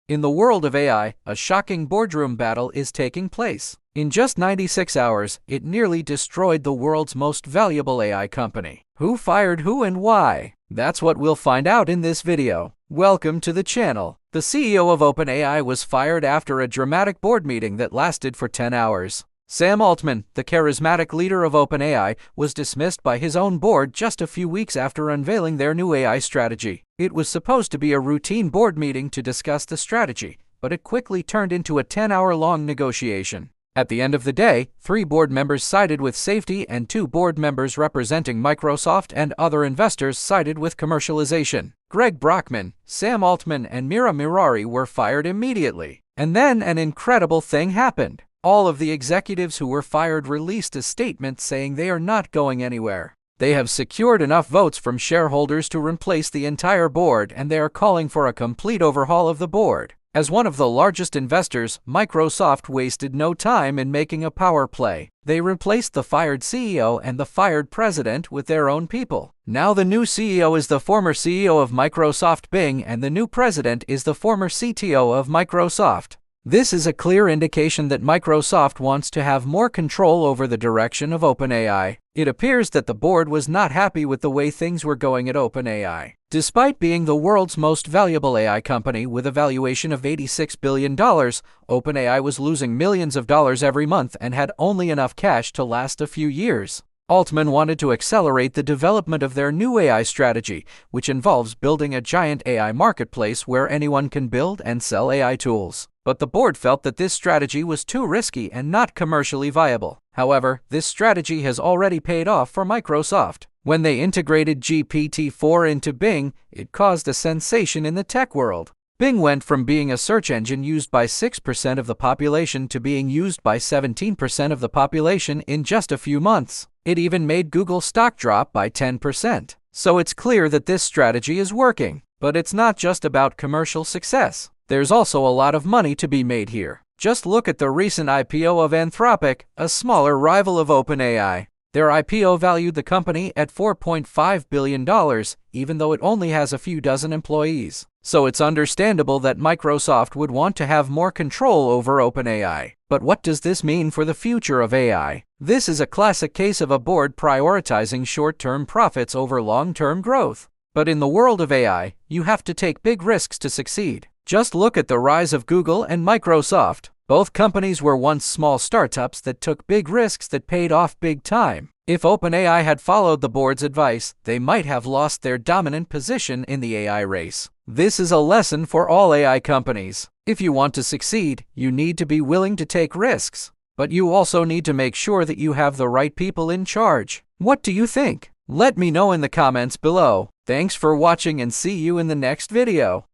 In the world of AI, a shocking boardroom battle is taking place. In just 96 hours, it nearly destroyed the world's most valuable AI company. Who fired who and why? That's what we'll find out in this video. Welcome to the channel. The CEO of OpenAI was fired after a dramatic board meeting that lasted for 10 hours. Sam Altman, the charismatic leader of OpenAI, was dismissed by his own board just a few weeks after unveiling their new AI strategy. It was supposed to be a routine board meeting to discuss the strategy, but it quickly turned into a 10-hour-long negotiation. At the end of the day, 3 board members sided with safety and 2 board members representing Microsoft and other investors sided with commercialization. Greg Brockman, Sam Altman, and Mira Mirari were fired immediately. And then an incredible thing happened. All of the executives who were fired released a statement saying they are not going anywhere. They have secured enough votes from shareholders to replace the entire board, and they are calling for a complete overhaul of the board. As one of the largest investors, Microsoft wasted no time in making a power play. They replaced the fired CEO and the fired president with their own people. Now the new CEO is the former CEO of Microsoft Bing, and the new president is the former CTO of Microsoft. This is a clear indication that Microsoft wants to have more control over the direction of OpenAI. It appears that the board was not happy with the way things were going at OpenAI. Despite being the world's most valuable AI company with a valuation of $86 billion, OpenAI was losing millions of dollars every month and had only enough cash to last a few years. Altman wanted to accelerate the development of their new AI strategy, which involves building a giant AI marketplace where anyone can build and sell AI tools. But the board felt that this strategy was too risky and not commercially viable. However, this strategy has already paid off for Microsoft. When they integrated GPT-4 into Bing, it caused a sensation in the tech world. Bing went from being a search engine used by 6% of the population to being used by 17% of the population in just a few months. It even made Google stock drop by 10%. So it's clear that this strategy is working. But it's not just about commercial success. There's also a lot of money to be made here. Just look at the recent IPO of Anthropic, a smaller rival of OpenAI. Their IPO valued the company at $4.5 billion, even though it only has a few dozen employees. So it's understandable that Microsoft would want to have more control over OpenAI. But what does this mean for the future of AI? This is a classic case of a board prioritizing short-term profits over long-term growth. But in the world of AI, you have to take big risks to succeed. Just look at the rise of Google and Microsoft. Both companies were once small startups that took big risks that paid off big time. If OpenAI had followed the board's advice, they might have lost their dominant position in the AI race. This is a lesson for all AI companies. If you want to succeed, you need to be willing to take risks. But you also need to make sure that you have the right people in charge. What do you think? Let me know in the comments below. Thanks for watching and see you in the next video.